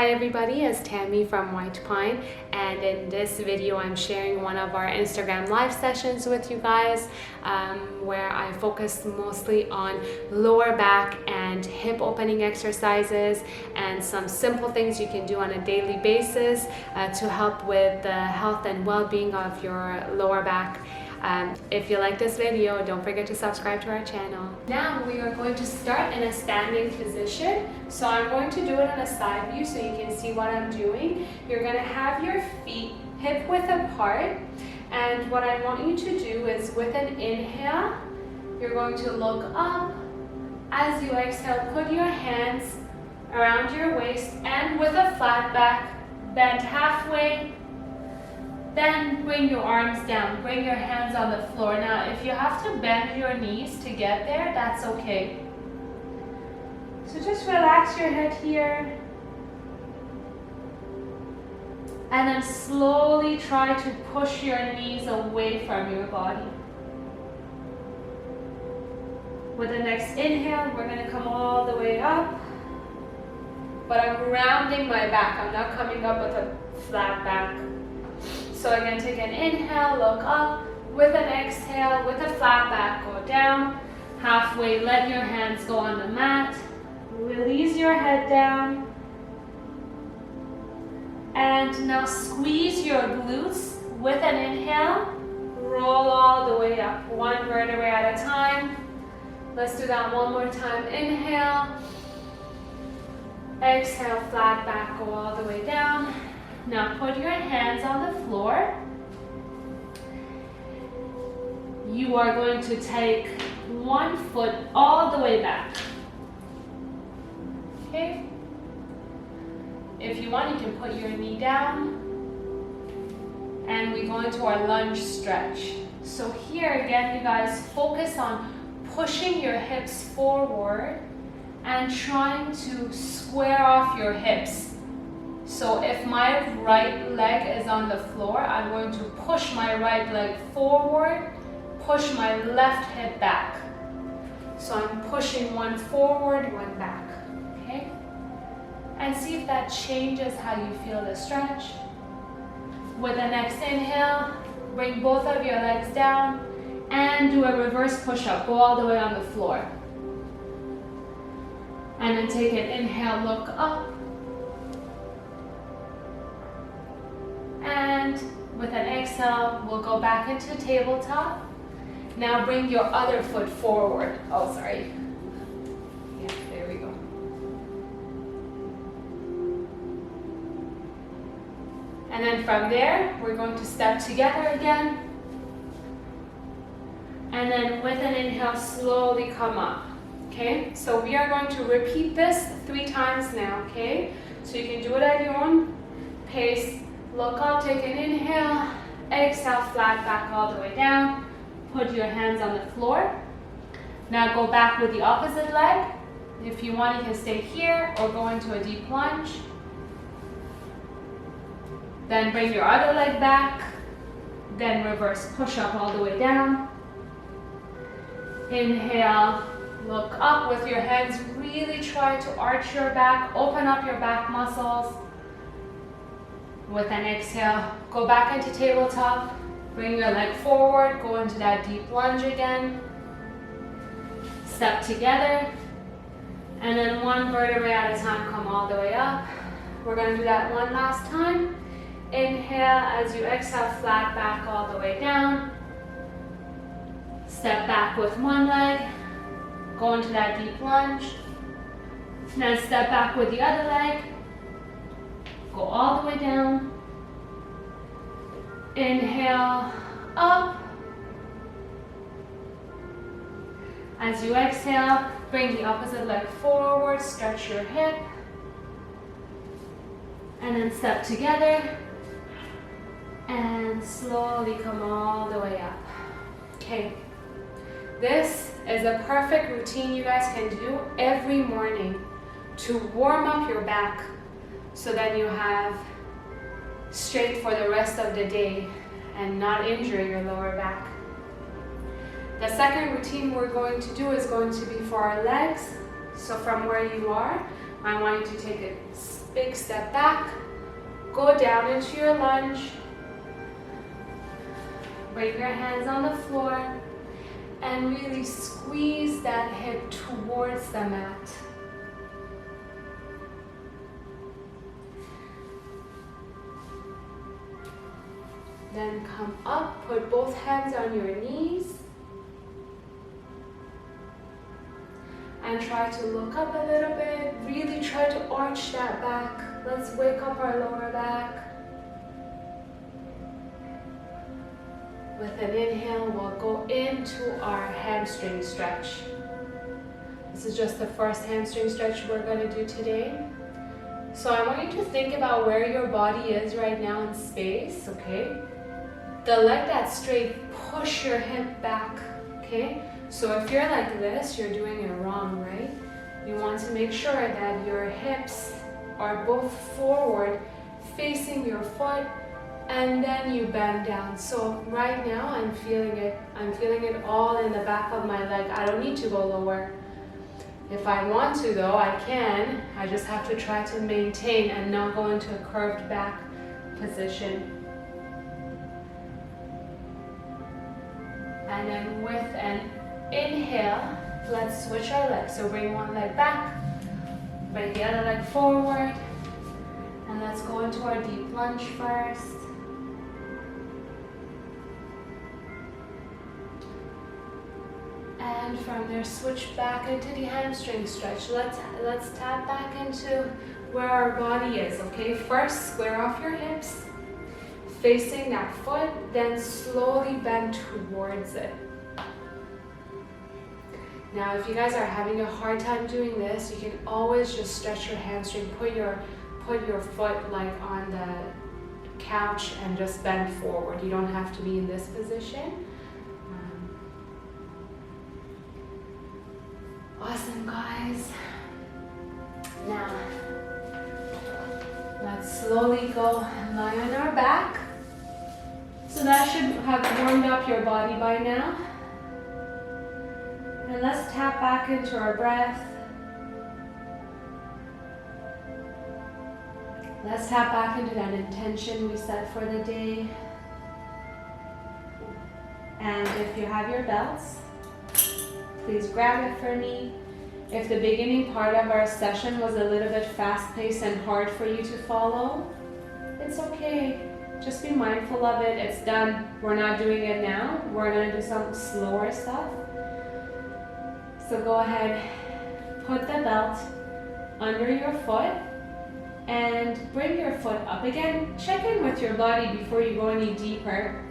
Hi everybody, it's Tammy from White Pine, and in this video I'm sharing one of our Instagram live sessions with you guys where I focus mostly on lower back and hip opening exercises and some simple things you can do on a daily basis to help with the health and well-being of your lower back. If you like this video, don't forget to subscribe to our channel. Now we are going to start in a standing position. So I'm going to do it on a side view so you can see what I'm doing. You're going to have your feet hip width apart. And what I want you to do is with an inhale, you're going to look up. As you exhale, put your hands around your waist and with a flat back, bend halfway. Then bring your arms down, bring your hands on the floor. Now, if you have to bend your knees to get there, that's okay. So just relax your head here. And then slowly try to push your knees away from your body. With the next inhale, we're gonna come all the way up. But I'm rounding my back. I'm not coming up with a flat back. So again, take an inhale, look up. With an exhale, with a flat back, go down. Halfway, let your hands go on the mat. Release your head down. And now squeeze your glutes with an inhale. Roll all the way up, one vertebrae at a time. Let's do that one more time. Inhale. Exhale, flat back, go all the way down. Now put your hands on the floor. You are going to take one foot all the way back. Okay? If you want, you can put your knee down. And we go into our lunge stretch. So here again, you guys focus on pushing your hips forward and trying to square off your hips. So if my right leg is on the floor, I'm going to push my right leg forward, push my left hip back. So I'm pushing one forward, one back, okay? And see if that changes how you feel the stretch. With the next inhale, bring both of your legs down and do a reverse push-up. Go all the way on the floor. And then take an inhale, look up. And with an exhale, we'll go back into tabletop. Now bring your other foot forward. Oh, sorry. Yeah, there we go. And then from there, we're going to step together again. And then with an inhale, slowly come up. Okay, so we are going to repeat this 3 times now, okay? So you can do it at your own pace. Look up, take an inhale, exhale, flat back all the way down. Put your hands on the floor. Now go back with the opposite leg. If you want, you can stay here or go into a deep lunge. Then bring your other leg back. Then reverse push up all the way down. Inhale, look up with your hands. Really try to arch your back, open up your back muscles. With an exhale, go back into tabletop, bring your leg forward, go into that deep lunge again. Step together, and then one vertebrae at a time, come all the way up. We're going to do that one last time. Inhale, as you exhale, flat back all the way down. Step back with one leg, go into that deep lunge. Then step back with the other leg. Go all the way down. Inhale, up. As you exhale, bring the opposite leg forward, stretch your hip. And then step together. And slowly come all the way up. Okay. This is a perfect routine you guys can do every morning to warm up your back, so then you have strength for the rest of the day and not injure your lower back. The second routine we're going to do is going to be for our legs. So from where you are, I want you to take a big step back, go down into your lunge, bring your hands on the floor, and really squeeze that hip towards the mat. Then come up, put both hands on your knees, and try to look up a little bit. Really try to arch that back. Let's wake up our lower back. With an inhale, we'll go into our hamstring stretch. This is just the first hamstring stretch we're going to do today. So I want you to think about where your body is right now in space, okay? The leg that's straight, push your hip back, okay? So if you're like this, you're doing it wrong, right? You want to make sure that your hips are both forward, facing your foot, and then you bend down. So right now I'm feeling it. I'm feeling it all in the back of my leg. I don't need to go lower. If I want to though, I can. I just have to try to maintain and not go into a curved back position. And then with an inhale, let's switch our legs. So bring one leg back, bring the other leg forward, and let's go into our deep lunge first. And from there, switch back into the hamstring stretch. Let's tap back into where our body is, okay? First, square off your hips, facing that foot, then slowly bend towards it. Now, if you guys are having a hard time doing this, you can always just stretch your hamstring, put your foot like on the couch and just bend forward. You don't have to be in this position. Awesome, guys. Now, let's slowly go and lie on our back. So that should have warmed up your body by now. And let's tap back into our breath. Let's tap back into that intention we set for the day. And if you have your belts, please grab it for me. If the beginning part of our session was a little bit fast-paced and hard for you to follow, it's okay. Just be mindful of it. It's done. We're not doing it now. We're going to do some slower stuff. So go ahead, put the belt under your foot and bring your foot up. Again, check in with your body before you go any deeper.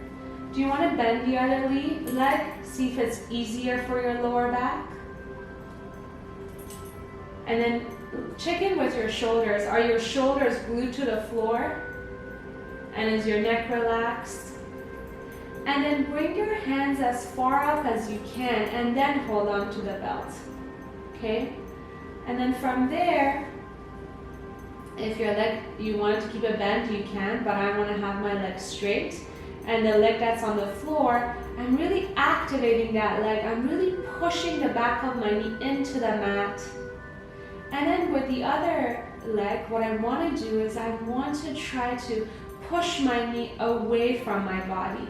Do you want to bend the other leg? See if it's easier for your lower back. And then check in with your shoulders. Are your shoulders glued to the floor? And is your neck relaxed? And then bring your hands as far up as you can and then hold on to the belt. Okay? And then from there, if your leg, you want to keep it bent, you can, but I want to have my leg straight. And the leg that's on the floor, I'm really activating that leg. I'm really pushing the back of my knee into the mat. And then with the other leg, what I want to do is I want to try to push my knee away from my body.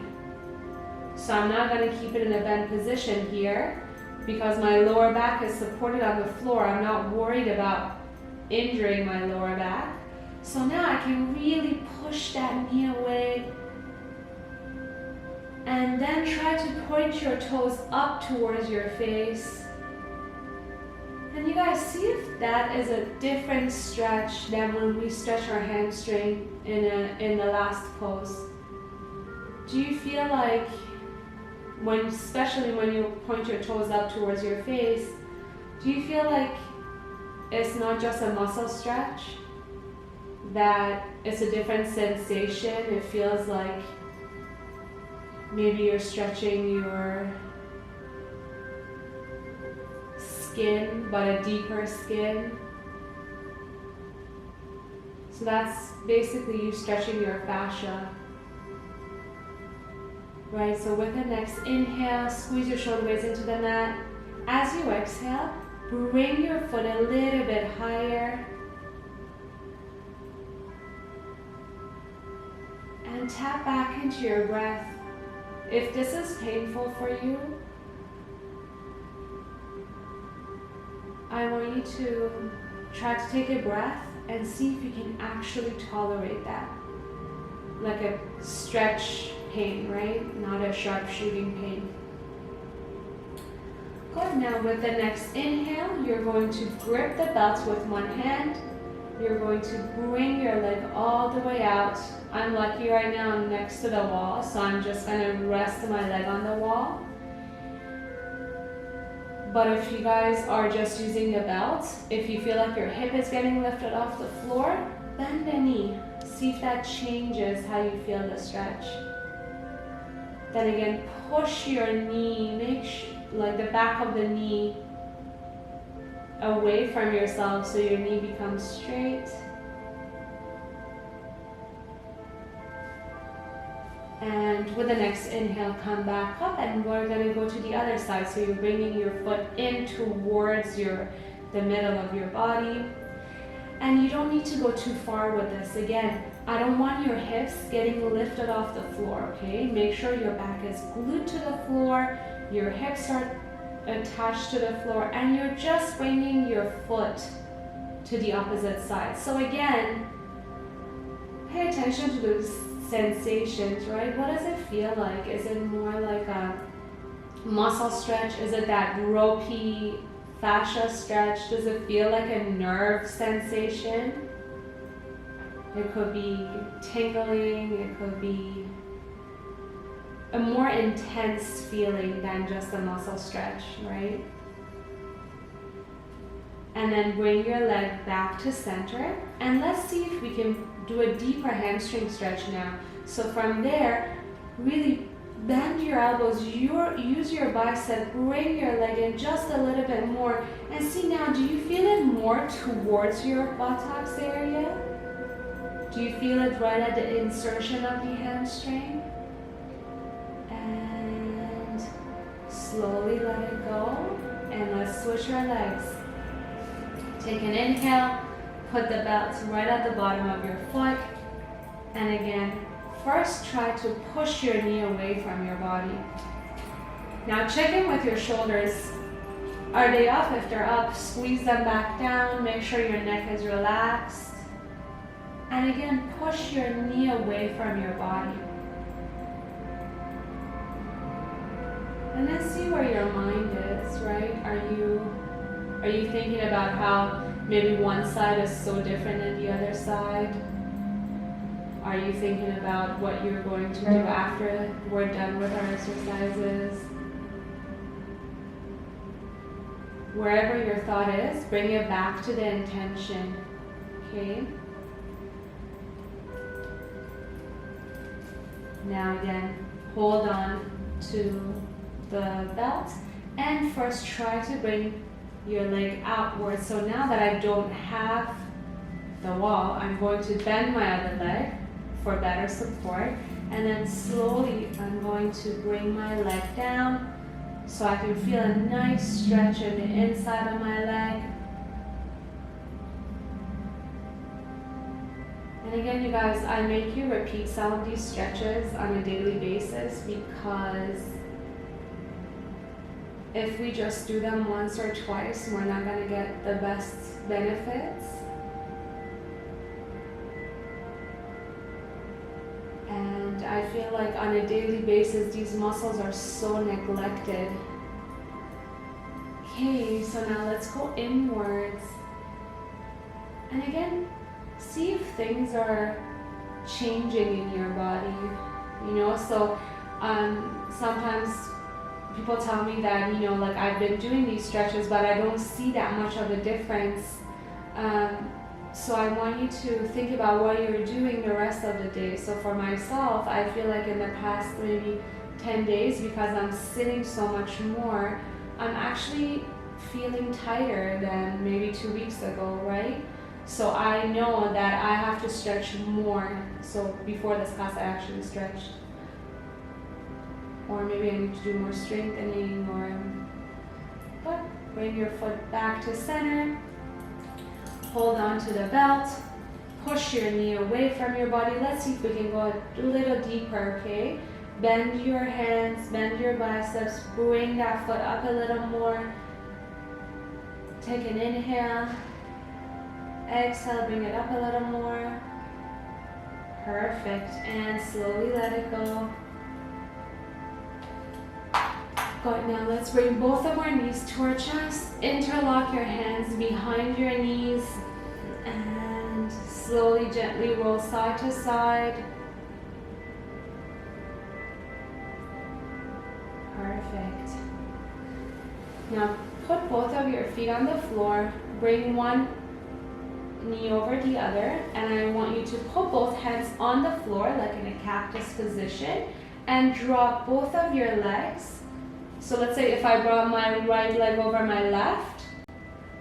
So I'm not going to keep it in a bent position here because my lower back is supported on the floor. I'm not worried about injuring my lower back. So now I can really push that knee away and then try to point your toes up towards your face. And you guys see if that is a different stretch than when we stretch our hamstring in the last pose. Do you feel like, especially when you point your toes up towards your face, do you feel like it's not just a muscle stretch? That it's a different sensation? It feels like maybe you're stretching your skin, but a deeper skin. So that's basically you stretching your fascia. Right, so with the next inhale, squeeze your shoulder blades into the mat. As you exhale, bring your foot a little bit higher. then tap back into your breath. If this is painful for you, I want you to try to take a breath and see if you can actually tolerate that. Like a stretch pain, right? Not a sharp shooting pain. Good. Now with the next inhale, you're going to grip the belt with one hand. You're going to bring your leg all the way out. I'm lucky right now I'm next to the wall, so I'm just going to rest my leg on the wall. But if you guys are just using the belt, if you feel like your hip is getting lifted off the floor, bend the knee. See if that changes how you feel the stretch. Then again, push your knee, like the back of the knee away from yourself so your knee becomes straight. And with the next inhale, come back up, and we're going to go to the other side. So you're bringing your foot in towards the middle of your body. And you don't need to go too far with this. Again, I don't want your hips getting lifted off the floor, okay? Make sure your back is glued to the floor, your hips are attached to the floor, and you're just bringing your foot to the opposite side. So again, pay attention to those sensations, right? What does it feel like? Is it more like a muscle stretch? Is it that ropey fascia stretch? Does it feel like a nerve sensation? It could be tingling, it could be a more intense feeling than just a muscle stretch, right? And then bring your leg back to center, and let's see if we can do a deeper hamstring stretch now. So from there, really bend your elbows, use your bicep, bring your leg in just a little bit more, and see now, do you feel it more towards your buttocks area? Do you feel it right at the insertion of the hamstring? And slowly let it go, and let's switch our legs. Take an inhale, put the belt right at the bottom of your foot, and again, first try to push your knee away from your body. Now check in with your shoulders. Are they up? If they're up, squeeze them back down, make sure your neck is relaxed. And again, push your knee away from your body. And then see where your mind is, right? Are you thinking about how maybe one side is so different than the other side? Are you thinking about what you're going to do after we're done with our exercises? Wherever your thought is, bring it back to the intention, okay? Now again, hold on to the belt, and first try to bring your leg outward. So now that I don't have the wall, I'm going to bend my other leg for better support, and then slowly I'm going to bring my leg down so I can feel a nice stretch in the inside of my leg. And again, you guys, I make you repeat some of these stretches on a daily basis because if we just do them once or twice, we're not going to get the best benefits. And I feel like on a daily basis, these muscles are so neglected. Okay, so now let's go inwards. And again, see if things are changing in your body. You know, so sometimes people tell me that, you know, like I've been doing these stretches, but I don't see that much of a difference. So I want you to think about what you're doing the rest of the day. So for myself, I feel like in the past maybe 10 days, because I'm sitting so much more, I'm actually feeling tighter than maybe 2 weeks ago, right? So I know that I have to stretch more. So before this class, I actually stretched. Or maybe I need to do more strengthening, but bring your foot back to center. Hold on to the belt, push your knee away from your body. Let's see if we can go a little deeper, okay? Bend your hands, bend your biceps, bring that foot up a little more. Take an inhale. Exhale, bring it up a little more. Perfect. And slowly let it go. Good. Now let's bring both of our knees to our chest. Interlock your hands behind your knees. And slowly, gently roll side to side. Perfect. Now put both of your feet on the floor. Bring one knee over the other. And I want you to put both hands on the floor like in a cactus position. And drop both of your legs. So let's say if I brought my right leg over my left,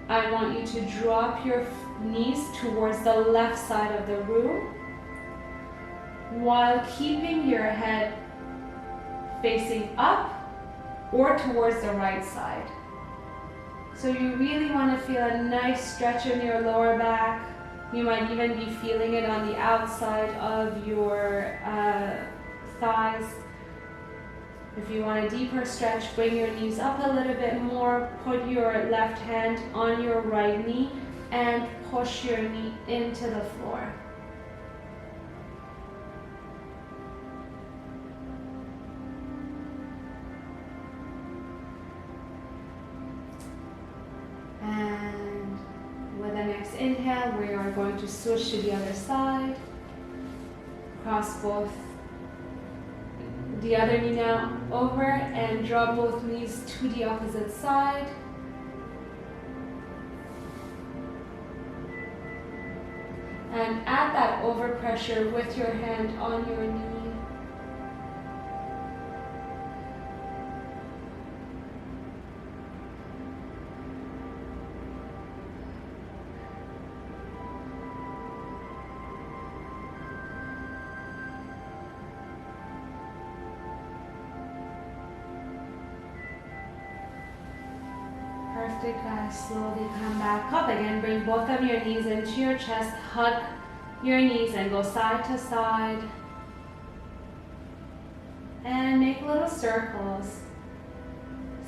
I want you to drop your knees towards the left side of the room while keeping your head facing up or towards the right side. So you really want to feel a nice stretch in your lower back. You might even be feeling it on the outside of your thighs. If you want a deeper stretch, bring your knees up a little bit more. Put your left hand on your right knee and push your knee into the floor. And with the next inhale, we are going to switch to the other side. Cross both the other knee now over and draw both knees to the opposite side. And add that overpressure with your hand on your knee. Perfect, guys. Slowly come back up again. Bring both of your knees into your chest. Hug your knees and go side to side. And make little circles.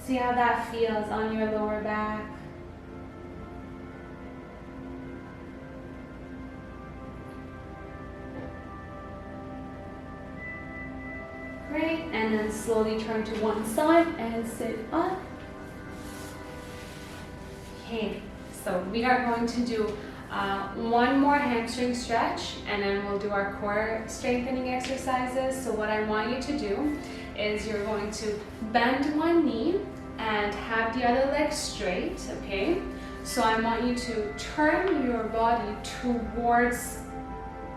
See how that feels on your lower back. Great. And then slowly turn to one side and sit up. Okay, so we are going to do one more hamstring stretch and then we'll do our core strengthening exercises. So what I want you to do is you're going to bend one knee and have the other leg straight, okay? So I want you to turn your body towards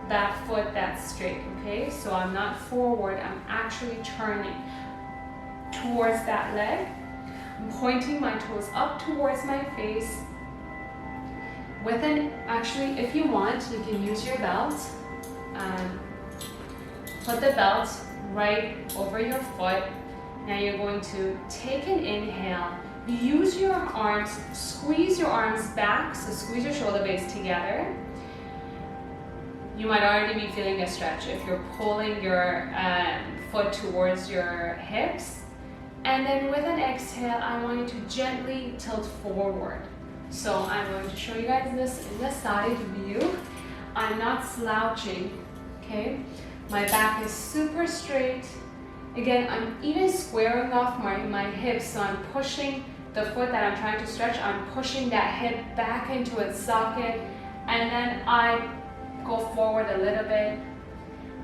that foot that's straight, okay? So I'm not forward, I'm actually turning towards that leg. I'm pointing my toes up towards my face. Actually, if you want, you can use your belt. Put the belt right over your foot. Now you're going to take an inhale. Use your arms, squeeze your arms back, so squeeze your shoulder blades together. You might already be feeling a stretch if you're pulling your foot towards your hips. And then with an exhale, I want you to gently tilt forward. So I'm going to show you guys this in the side view. I'm not slouching, okay? My back is super straight. Again, I'm even squaring off my hips, so I'm pushing the foot that I'm trying to stretch. I'm pushing that hip back into its socket, and then I go forward a little bit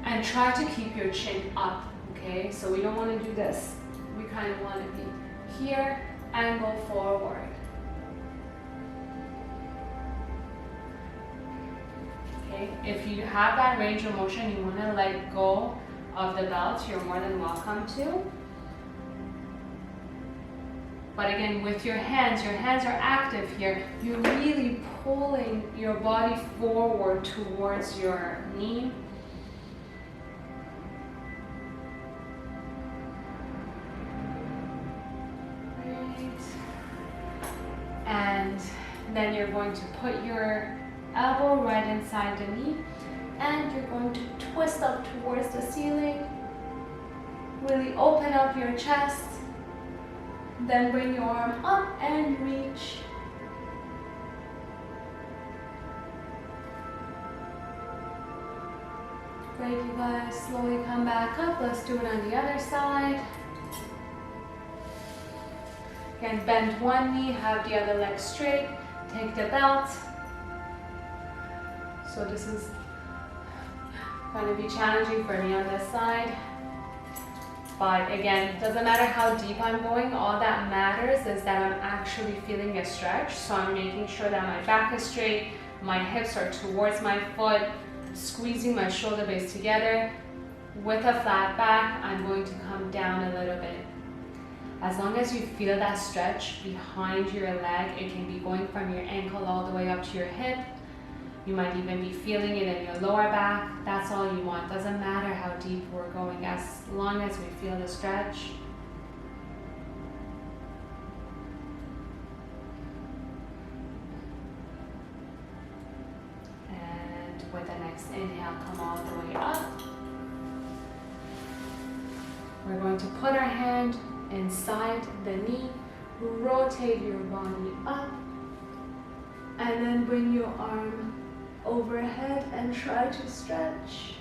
and try to keep your chin up, okay? So we don't want to do this. We kind of want to be here and go forward. Okay, if you have that range of motion, you want to let go of the belt, you're more than welcome to. But again, with your hands are active here. You're really pulling your body forward towards your knee. And then you're going to put your elbow right inside the knee, and you're going to twist up towards the ceiling. Really open up your chest. Then bring your arm up and reach. Great, you guys. Slowly come back up. Let's do it on the other side. Again, bend one knee, have the other leg straight. Take the belt. So this is going to be challenging for me on this side. But again, it doesn't matter how deep I'm going. All that matters is that I'm actually feeling a stretch. So I'm making sure that my back is straight, my hips are towards my foot, squeezing my shoulder blades together. With a flat back, I'm going to come down a little bit. As long as you feel that stretch behind your leg, it can be going from your ankle all the way up to your hip. You might even be feeling it in your lower back. That's all you want. Doesn't matter how deep we're going, as long as we feel the stretch. And with the next inhale, come all the way up. We're going to put our hand inside the knee, rotate your body up, and then bring your arm overhead and try to stretch.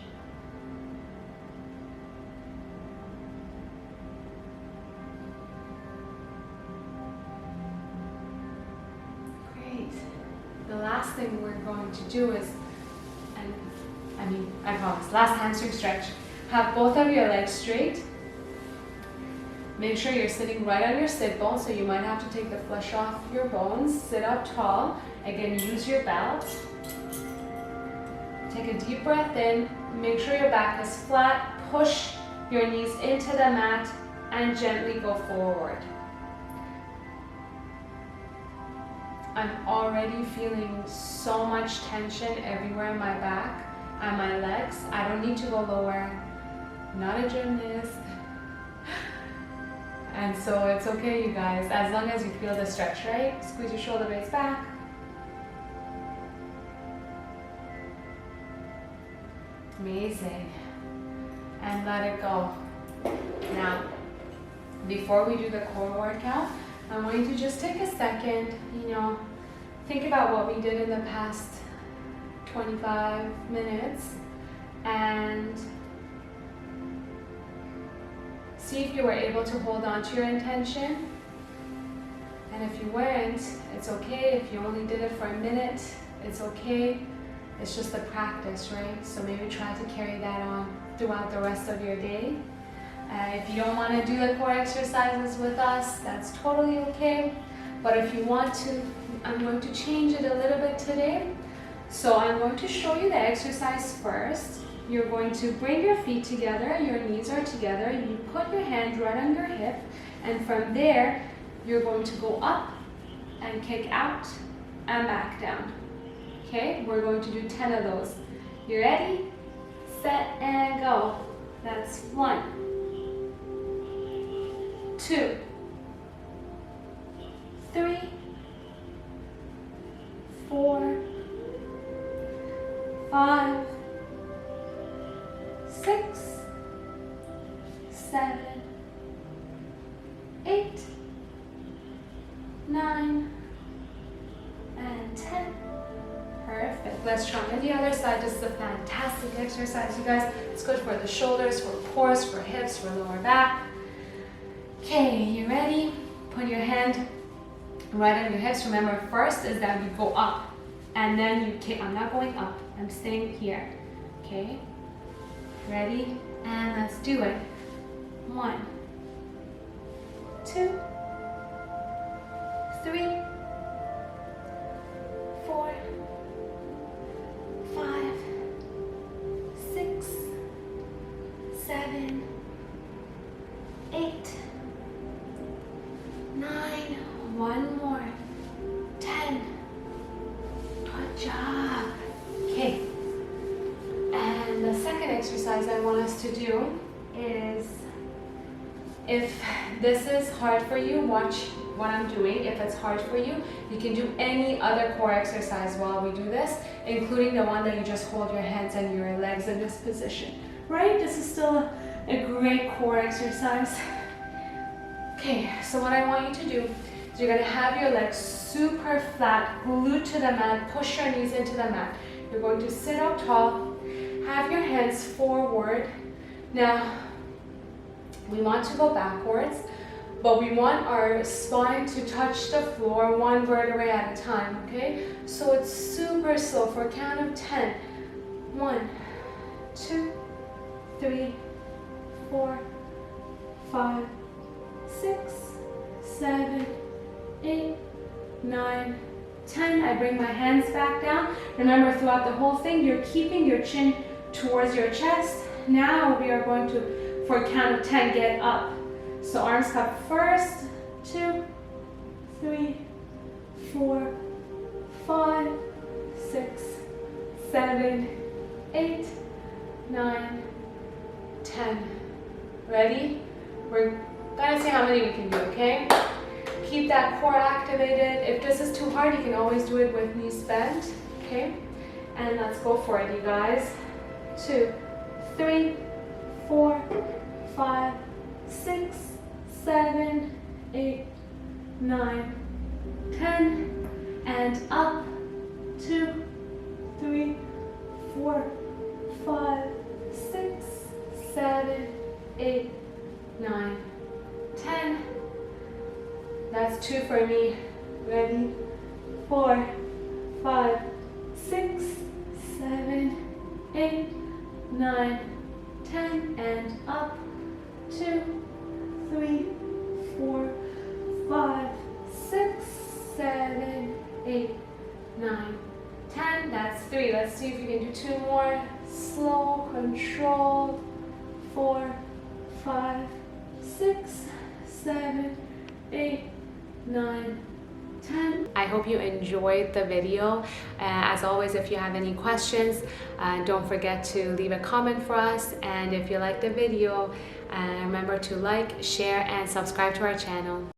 Great. The last thing we're going to do is, I promise, last hamstring stretch. Have both of your legs straight. Make sure you're sitting right on your sit bone, so you might have to take the flesh off your bones. Sit up tall. Again, use your belt. Take a deep breath in. Make sure your back is flat. Push your knees into the mat and gently go forward. I'm already feeling so much tension everywhere in my back and my legs. I don't need to go lower. I'm not a gymnast. And so it's okay, you guys, as long as you feel the stretch, right? Squeeze your shoulder blades back. Amazing. And let it go. Now, before we do the core workout, I'm going to just take a second, think about what we did in the past 25 minutes and see if you were able to hold on to your intention. And if you weren't, it's okay. If you only did it for a minute, it's okay. It's just a practice, right? So maybe try to carry that on throughout the rest of your day. If you don't want to do the core exercises with us, that's totally okay. But if you want to, I'm going to change it a little bit today. So I'm going to show you the exercise first. You're going to bring your feet together, your knees are together, you put your hand right on your hip, and from there, you're going to go up and kick out and back down. Okay, we're going to do 10 of those. You ready? Set and go. That's 1, 2, 3, 4, 5, 6, 7, 8, 9, and 10. Perfect. Let's try on the other side. This is a fantastic exercise, you guys. It's good for the shoulders, for cores, for hips, for lower back. Okay, you ready? Put your hand right on your hips. Remember, first is that we go up, and then you kick. I'm not going up. I'm staying here. Okay? Ready? And let's do it. 1, 2, 3, 4, 5, 6, 7, 8, 9. One more. 10. Good job. Okay. And the second exercise I want us to do is If this is hard for you, watch what I'm doing. If it's hard for you, you can do any other core exercise while we do this, including the one that you just hold your hands and your legs in this position, right? This is still a great core exercise. Okay, so what I want you to do is you're gonna have your legs super flat, glued to the mat, push your knees into the mat. You're going to sit up tall, have your hands forward. Now, we want to go backwards, but we want our spine to touch the floor one vertebrae at a time, okay? So it's super slow for a count of 10. 1, 2, 3, 4, 5, 6, 7, 8, 9, 10. I bring my hands back down. Remember, throughout the whole thing, you're keeping your chin towards your chest. Now we are going to, for a count of 10, get up. So arms cup first, 2, 3, 4, 5, 6, 7, 8, 9, 10. Ready? We're gonna see how many we can do, okay? Keep that core activated. If this is too hard, you can always do it with knees bent, okay? And let's go for it, you guys. 2, 3, 4, 5, 6, 7, 8, 9, 10, and up. 2, 3, 4, 5, 6, 7, 8, 9, 10. That's 2 for me. Ready? 4, 5, 6, 7, 8, 9, 10, and up. 2, 3, 4, 5, 6, 7, 8, 9, 10. That's 3. Let's see if you can do 2 more. Slow, controlled. 4, 5, 6, 7, 8, 9, 10. I hope you enjoyed the video. As always, if you have any questions, don't forget to leave a comment for us. And if you like the video, remember to like, share, and subscribe to our channel.